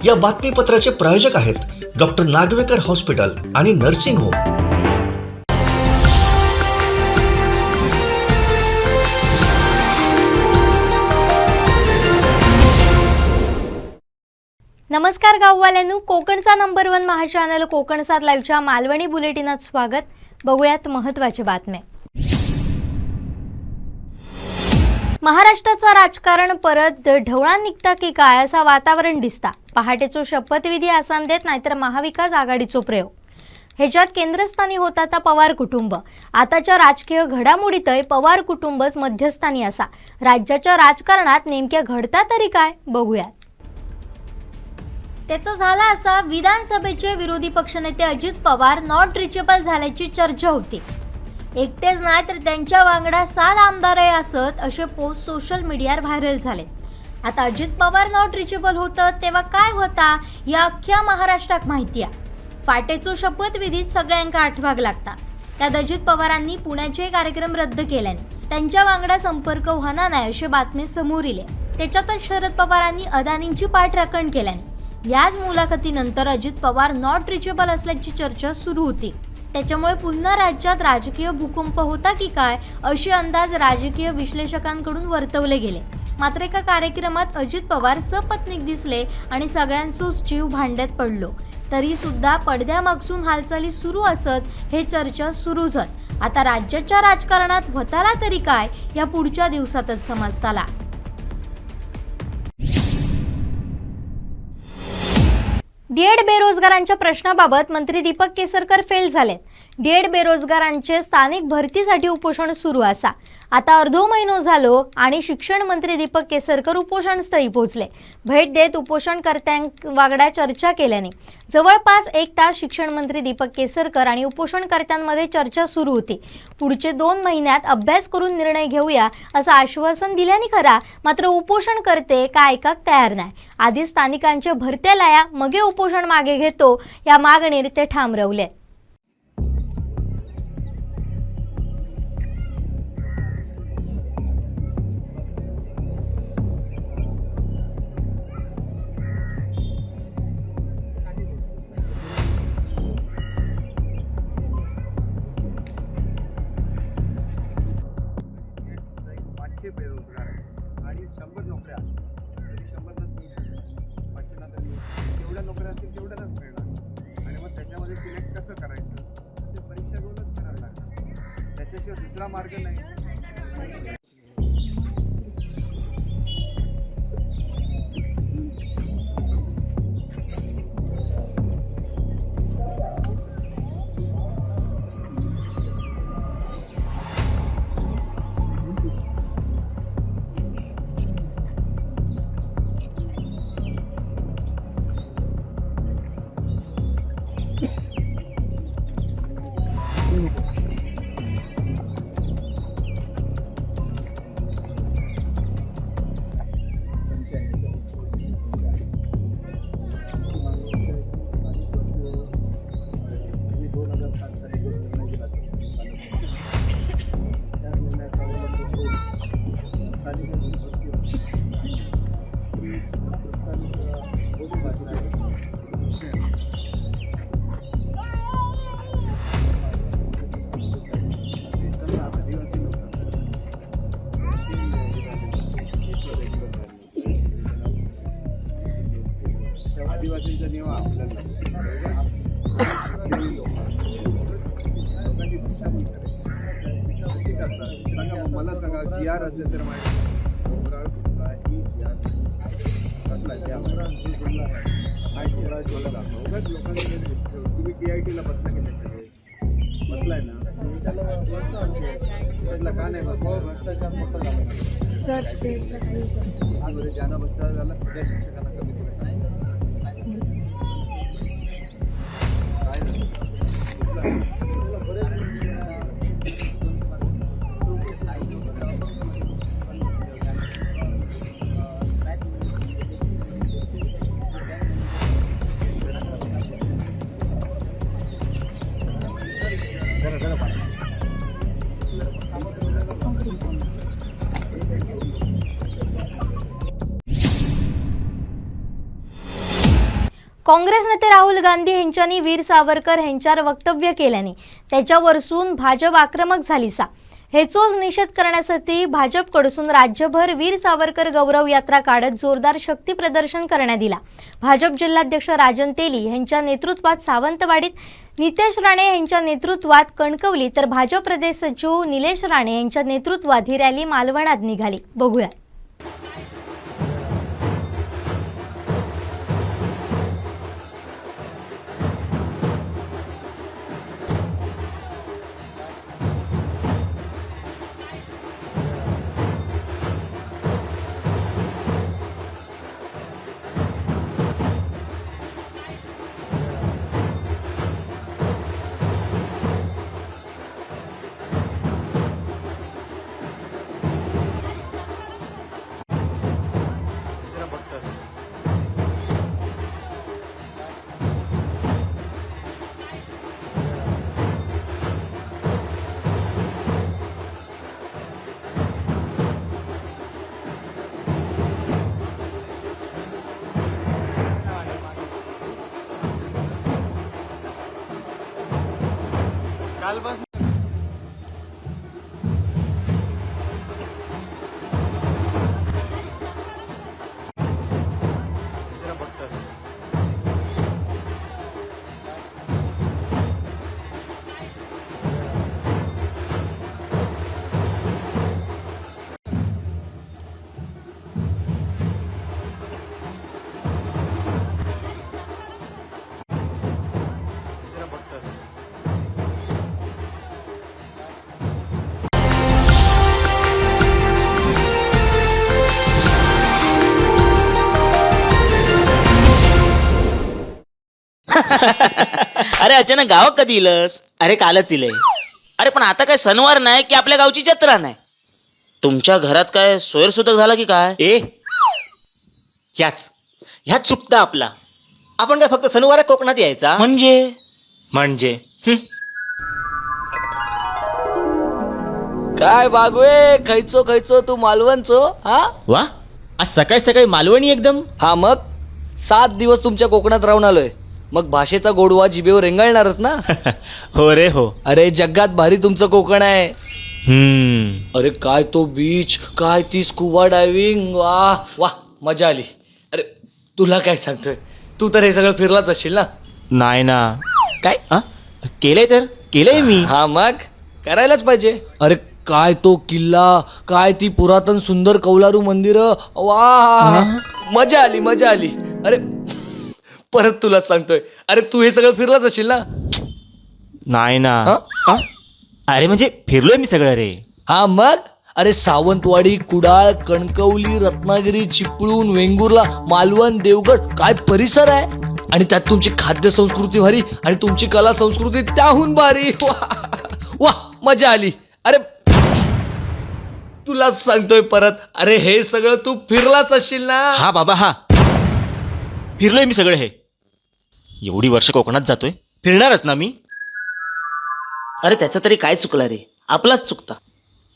या बातमीपत्राचे प्रायोजक आहेत डॉक्टर नागवेकर हॉस्पिटल आणि नर्सिंग होम। नमस्कार गाववाल्यांनो, कोकणचा नंबर 1 महाचॅनल कोकण 7 लाईव्हच्या मालवणी बुलेटिनात स्वागत। बघूयात महत्त्वाच्या बातम्या। महाराष्ट्राचं राजकारण परत ढवळान निघता की काय असं वातावरण दिसता। पहाटेचो शपथविधी आसाम देत नाहीतर महाविकास आघाडीचो प्रयोग। ह्याच्यात केंद्रस्थानी होता आता पवार कुटुंब। आताच्या राजकीय घडामोडीतय पवार कुटुंबच मध्यस्थानी असा। राज्याच्या राजकारणात नेमक्या घडता तरी काय बघूयात। त्याचं झालं असा, विधानसभेचे विरोधी पक्षनेते अजित पवार नॉट रिचेबल झाल्याची चर्चा होती। एकटेच नाही तर त्यांच्या वांगडा 7 आमदारही असत असे पोस्ट सोशल मीडियावर व्हायरल झाले। आता अजित पवार नॉट रिचेबल होतं तेव्हा काय होता या अख्ख्या महाराष्ट्रात माहिती आहे। फाटेचो शपथविधीत सगळ्यांका आठवाग लागता। त्यात अजित पवारांनी पुण्याचे कार्यक्रम रद्द केल्याने त्यांच्या वांगडा संपर्क होणार नाही अशी बातमी समोर इले। त्याच्यातच शरद पवारांनी अदानींची पाठराखण केल्याने याच मुलाखतीनंतर अजित पवार नॉट रिचेबल असल्याची चर्चा सुरू होती। त्याच्यामुळे पुन्हा राज्यात राजकीय भूकंप होता की काय असे अंदाज राजकीय विश्लेषकांकडून वर्तवले गेले। मात्र एका कार्यक्रमात अजित पवार सपत्नीक दिसले आणि सगळ्यांचोच जीव भांड्यात पडलो। तरी सुद्धा पडद्यामागसून हालचाली सुरू असत हे चर्चा सुरू झाली। आता राज्याच्या राजकारणात होताला तरी काय या पुढच्या दिवसातच समजताला। डीएड बेरोजगारांच्या प्रश्नाबाबत मंत्री दीपक केसरकर फेल झाले। डीएड बेरोजगारांचे स्थानिक भरतीसाठी उपोषण सुरू असा। आता अर्धो महिनो झालो आणि शिक्षण मंत्री दीपक केसरकर उपोषणस्थळी पोहोचले। भेट देत उपोषणकर्त्यांवागडा चर्चा केल्याने जवळपास 1 तास शिक्षण मंत्री दीपक केसरकर आणि उपोषणकर्त्यांमध्ये चर्चा सुरू होती। पुढचे 2 महिन्यात अभ्यास करून निर्णय घेऊया असं आश्वासन दिल्याने खरा, मात्र उपोषणकर्ते काय ऐकाक तयार नाही। आधी स्थानिकांच्या भरत्या लाया मगे उपोषण मागे घेतो या मागणीवर ते ठाम राहिले। बेरोजगार आणि 100 नोकऱ्या, 100 जेवढ्या नोकऱ्या असतील तेवढ्याच मिळणार आणि मग त्याच्यामध्ये सिलेक्ट कसं करायचं ते परीक्षा घेऊनच करायला लागणार। त्याच्याशिवाय दुसरा मार्ग नाही। आदिवासींचा निवा आपल्याला मला सांगा GR असेल तर तुम्ही TIT ला बसला की नाही? बसलाय ना, का नाही भ्रष्टाचार मोठा झाला सर। ज्यांना भ्रष्टाचार झाला त्या शिक्षकांना कमी करत नाही। काँग्रेस नेते राहुल गांधी यांच्यानी वीर सावरकर यांच्यावर वक्तव्य केल्याने त्याच्यावरसून भाजप आक्रमक झालीसा हेचोच निषेध करण्यासाठी भाजपकडून राज्यभर वीर सावरकर गौरव यात्रा काढत जोरदार शक्ती प्रदर्शन करण्यात आला। भाजप जिल्हाध्यक्ष राजन तेली यांच्या नेतृत्वात सावंतवाडीत नितेश राणे यांच्या नेतृत्वात कणकवली तर भाजप प्रदेश सचिव निलेश राणे यांच्या नेतृत्वात ही रॅली मालवणात निघाली। बघूया। अरे अचानक गावात कधी इलस? अरे कालच इलय. अरे पण आता काय सणवार नाही की आपल्या गावची जत्रा नाही? तुमच्या घरात काय सोयरसुतक झाला की काय? ह्याच चुकता आपला. आपण काय फक्त सणवार कोकणात यायचा म्हणजे काय बागवे खैचो तू मालवणचो हा? वा, आज सकाळी सकाळी मालवणी एकदम. हा मग 7 दिवस तुमच्या कोकणात राहून आलोय, मग भाषेचा गोडवा जिभेवर रेंगाळणारच ना. हो रे हो. अरे जगात भारी तुमचं कोकण आहे. अरे काय तो बीच, काय ती स्कुबा डायव्हिंग, वा वा मजा आली. अरे तुला काय सांगतोय, तू तर हे सगळं फिरलाच असशील ना. नाही ना. काय केलंय मी. हा मग करायलाच पाहिजे. अरे काय तो किल्ला, काय ती पुरातन सुंदर कौलारू मंदिर, वा मजा आली. अरे परत तुला सांगतोय, अरे तू हे सगळं फिरलाच असशील ना. नाही ना. अरे म्हणजे फिरलोय मी सगळं रे. हा मग अरे सावंतवाडी, कुडाळ, कणकवली, रत्नागिरी, चिपळूण, वेंगुर्ला, मालवण, देवगड, काय परिसर आहे. आणि त्यात तुमची खाद्य संस्कृती भारी आणि तुमची कला संस्कृती त्याहून भारी. वा मजा आली. अरे तुला सांगतोय परत, अरे हे सगळं तू फिरलाच असशील ना. हा बाबा हा, फिरलोय मी सगळं हे. एवढी वर्ष कोकणात जातोय, फिरणारच ना मी. अरे त्याचं तरी काय चुकला रे, आपलाच चुकता.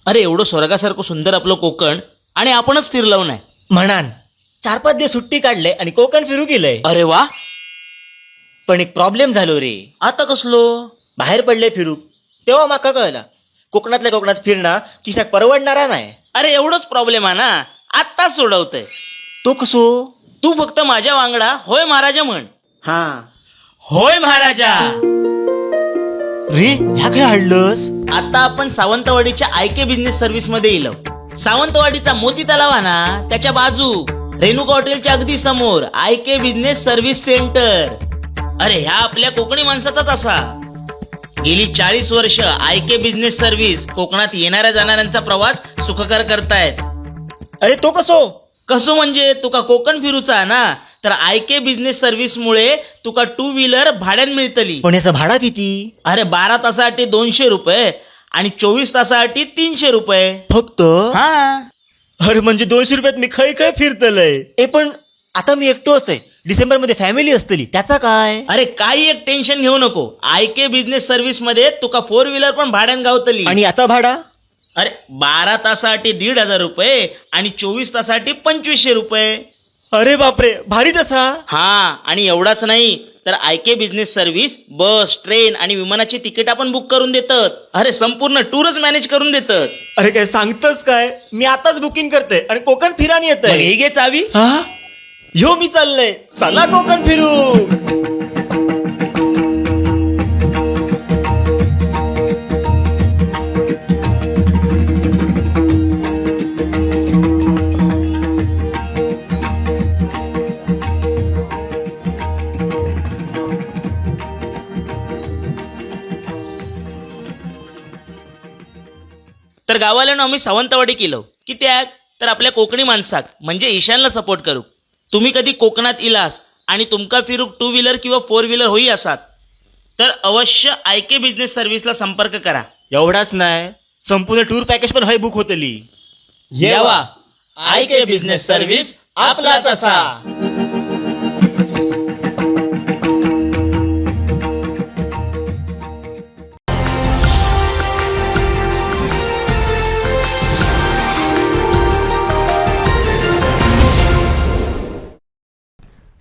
अरे एवढं स्वर्गासारखं सुंदर आपलं कोकण आणि आपणच फिरलो नाही. म्हणान 4-5 दिवस सुट्टी काढले आणि कोकण फिरू गेलंय. अरे वा, पण एक प्रॉब्लेम झालो रे. आता कसलो? बाहेर पडले फिरू, तेव्हा माका कळला कोकणातल्या कोकणात फिरणं किशाक परवडणारा नाही. अरे एवढंच प्रॉब्लेम आहे ना, आत्ताच सोडवतंय. तो कसो? तू फक्त माझ्या वांगडा होय महाराजा म्हण. हा होय महाराजा. रे, ह्या काय हाडलंस? आता आपण सावंतवाडीच्या आयके बिझनेस सर्व्हिस मध्ये येलो. सावंतवाडीचा मोती तलाव आहे ना, त्याच्या बाजू रेणुका हॉटेलच्या अगदी समोर आयके बिझनेस सर्व्हिस सेंटर. अरे ह्या आपल्या कोकणी माणसाचाच असा. गेली 40 वर्ष आयके बिझनेस सर्व्हिस कोकणात येणाऱ्या जाणाऱ्यांचा प्रवास सुखकर करतायत. अरे तो कसो म्हणजे तुका कोकण फिरूचा ना, तर आयके बिझनेस सर्व्हिस मुळे तुका 2 व्हीलर भाड्यान मिळतली. पण याचा भाडा किती? अरे 12 तासासाठी 200 रुपये आणि 24 तासासाठी 300 रुपये फक्त. हा. अरे म्हणजे 200 रुपयात मी खय फिरतलय. पण आता मी एकटोच आहे, डिसेंबर मध्ये फॅमिली असतली, त्याचा काय? अरे काही एक टेन्शन घेऊ नको. आयके बिझनेस सर्व्हिस मध्ये तुका 4 व्हीलर पण भाड्यान गावतली. आणि याचा भाडा? अरे 12 तासासाठी 1,500 रुपये आणि 24 तासासाठी 2500 रुपये. अरे बापरे, भारी तसा. हा, आणि एवढाच नाही तर आयके बिझनेस सर्व्हिस बस, ट्रेन आणि विमानाची तिकीट आपण बुक करून देतात. अरे संपूर्ण टूरच मॅनेज करून देतात. अरे काय सांगतोस काय, मी आताच बुकिंग करते आणि कोकण फिरानी येत मग हे घे चावी. ह्यो मी चाललंय, चला कोकण फिरू. तर गावाला आम्ही सावंतवाडी केलं की त्यात तर आपल्या कोकणी माणसाक म्हणजे ईशानला सपोर्ट करू. तुम्ही कधी कोकणात इलास आणि तुमका फिरूक 2 व्हीलर किंवा 4 व्हीलर होई असात तर अवश्य आयके बिझनेस सर्व्हिसला संपर्क करा. एवढाच नाही, संपूर्ण टूर पॅकेज पण हय बुक होतली. येवा, आयके बिझनेस सर्व्हिस आपलाच असा.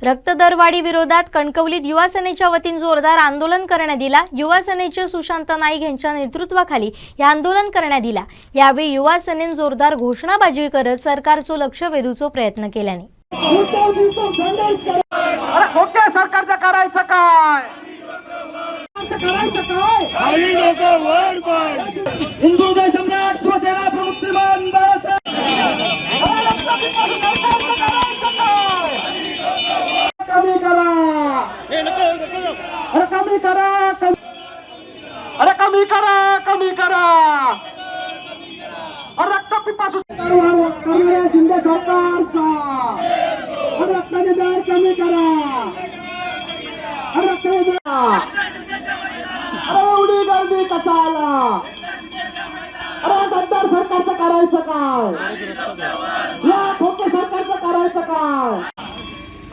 रक्तदरवाढी विरोधात कणकवलीत युवा सेनेच्या वतीने जोरदार आंदोलन करण्यात आला. युवा सेनेचे सुशांत नाईक यांच्या नेतृत्वाखाली हे आंदोलन करण्यात आला. यावेळी युवा सेनेने जोरदार घोषणाबाजी करत सरकारचं लक्ष वेधूचा प्रयत्न केल्याने खोट्या सरकारचं करायचं काय? हिंदू सम्राट स्वतःला मुस्लिमान कमी करा, अरे कमी करा, अरे कमी करा, कमी करा. रक्तपिपासू करणाऱ्या शिंदे सरकारचा रक्ताचे दर कमी करा. रक्ताचे एवढी गर्दी कशाला? अरे गद्दार सरकारचं करायचं काय? या खोटे सरकारचं करायचं काय?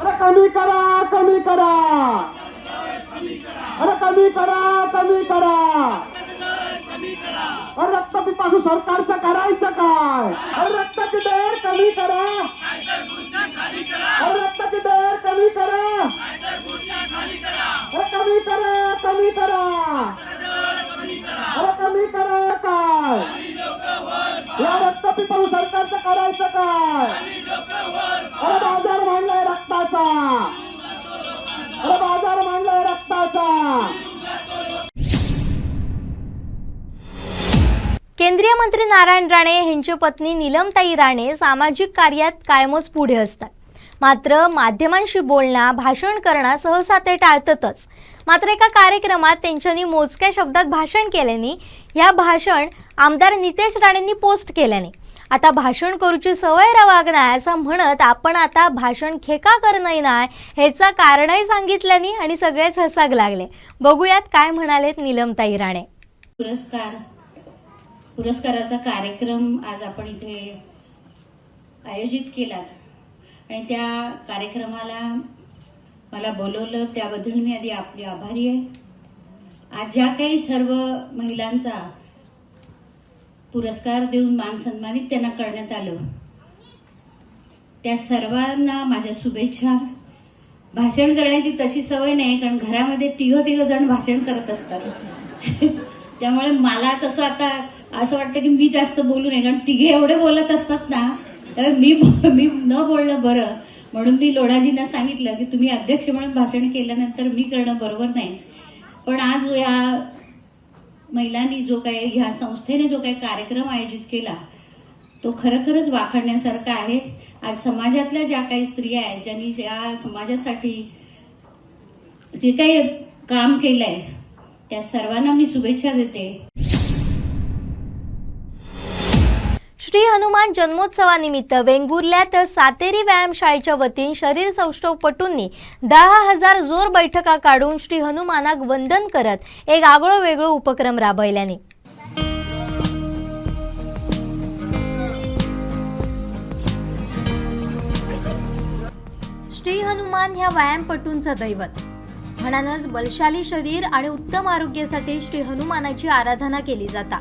अरे कमी करा, कमी करा, अरे कमी करा, कमी करा. अरे रक्तपिपासू सरकारचं करायचं काय? अरे रक्ताची दर कमी करा, अरे रक्ताची दर कमी करा, अरे कमी करा, कमी करा, अरे कमी करा काय? या रक्तपिपासू सरकारचं करायचं काय? अरे बाजार मांडलाय रक्ताचा, अरे बाजार मांडलाय रक्ताचा. केंद्रीय मंत्री नारायण राणे यांची पत्नी नीलमताई राणे सामाजिक कार्यात कायमच पुढे असतात. मात्र माध्यमांशी बोलणं, भाषण करणं सहसा ते टाळतातच. मात्र एका कार्यक्रमात त्यांच्यानी मोजक्या शब्दात भाषण केल्याने या भाषण आमदार नितेश राणेंनी पोस्ट केल्याने आता भाषण करूची सवय रवाग नाही असं म्हणत आपण आता भाषण खेका करणं नाही ह्याचं कारणही सांगितल्याने आणि सगळेच हसाग लागले. बघूयात काय म्हणालेत नीलमताई राणे. पुरस्काराचा कार्यक्रम आज आपण इथे आयोजित केलात आणि त्या कार्यक्रमाला मला बोलवलं त्याबद्दल मी आधी आपली आभारी आहे. आज ज्या काही सर्व महिलांचा पुरस्कार देऊन मान सन्मानित त्यांना करण्यात आलं त्या सर्वांना माझ्या शुभेच्छा. भाषण करण्याची तशी सवय नाही कारण घरामध्ये तिघ जण भाषण करत असतात त्यामुळे मला तसं आता असं वाटतं की मी जास्त बोलू नये कारण तिघे एवढे बोलत असतात ना त्यामुळे मी न बोलणं बरं म्हणून मी लोढाजींना सांगितलं की तुम्ही अध्यक्ष म्हणून भाषण केल्यानंतर मी करणं बरोबर नाही. पण आज या महिलांनी जो काही ह्या संस्थेने जो काही कार्यक्रम आयोजित केला तो खरंच वाखाणण्यासारखा आहे. आज समाजातल्या ज्या काही स्त्रिया आहेत ज्यांनी या समाजासाठी जे काही काम केलंय त्या सर्वांना मी शुभेच्छा देते. श्री हनुमान जन्मोत्सवानिमित्त वेंगुर्ल्यात सातेरी व्यायामशाळेच्या वतीने शरीर सौष्ठवपटूंनी 10,000 जोर बैठका काढून श्री हनुमानाक वंदन करत एक आगळो वेगळो उपक्रम राबयल्याने श्री हनुमान ह्या व्यायामपटूंचं दैवत म्हणूनच बलशाली शरीर आणि उत्तम आरोग्यासाठी श्री हनुमानाची आराधना केली जाता.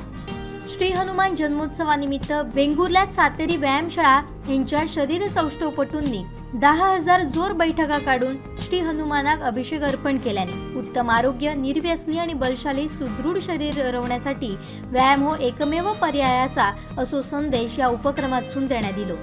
श्री हनुमान जन्मोत्सवानिमित्त वेंगुर्ल्यात सातेरी व्यायामशाळा यांच्या शरीर सौष्ठवपटूंनी 10,000 जोर बैठका काढून श्री हनुमानाक अभिषेक अर्पण केल्याने उत्तम आरोग्य, निर्व्यसनी आणि बलशाली सुदृढ शरीर घडवण्यासाठी व्यायाम हो एकमेव पर्याय असा असो संदेश या उपक्रमातून देण्यात आलो.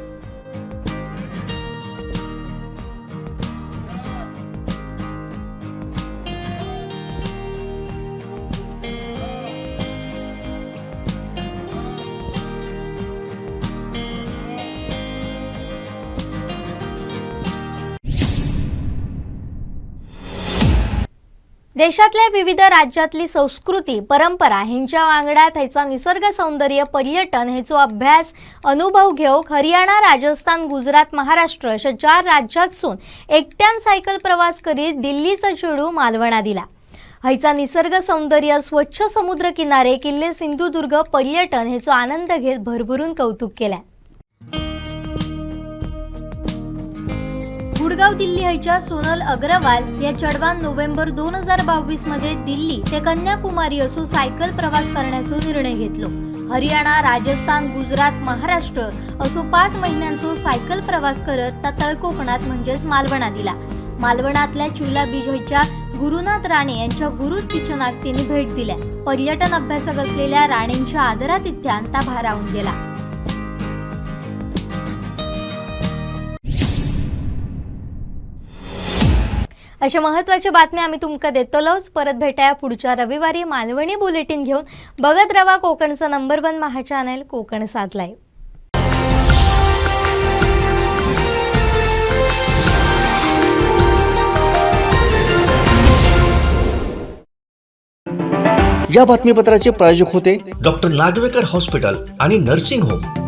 देशातल्या विविध राज्यातली संस्कृती, परंपरा हेंच्या वांगडा थंयचा निसर्ग सौंदर्य, पर्यटन हेचो अभ्यास, अनुभव घेवक हरियाणा, राजस्थान, गुजरात, महाराष्ट्र अशा 4 राज्यांतसून एकट्यान सायकल प्रवास करीत दिल्लीचो चेडू मालवणा दिला. हयचा निसर्ग सौंदर्य, स्वच्छ समुद्र किनारे, किल्ले, सिंधुदुर्ग, पर्यटन हेचो आनंद घेत भरभरून कौतुक केला. गुडगाव दिल्ली हयच्या सोनल अग्रवाल या चेडवान नोव्हेंबर 2022 मध्ये दिल्ली ते कन्याकुमारी असो सायकल प्रवास करण्याचो निर्णय घेतलो. हरियाणा, राजस्थान, गुजरात, महाराष्ट्र असो 5 महिन्यांचो सायकल प्रवास करत ता तळकोकणात म्हणजेच मालवणा दिला. मालवणातल्या चिवला बीच हयच्या गुरुनाथ राणे यांच्या गुरुज किचनाक त्यांनी भेट दिल्या. पर्यटन अभ्यासक असलेल्या राणेंच्या आदरातिथ्यान ता भारावून गेला. अशा महत्त्वाच्या बातम्या आम्ही तुमका देतलोच. परत भेटाया पुढच्या रविवारी मालवणी बुलेटिन घेऊन. बघत रवा कोकणचा नंबर 1 महा चॅनल कोकण 7 लाईव्ह. या बातमीपत्राचे प्रायोजक होते डॉक्टर नागवेकर हॉस्पिटल आणि नर्सिंग होम.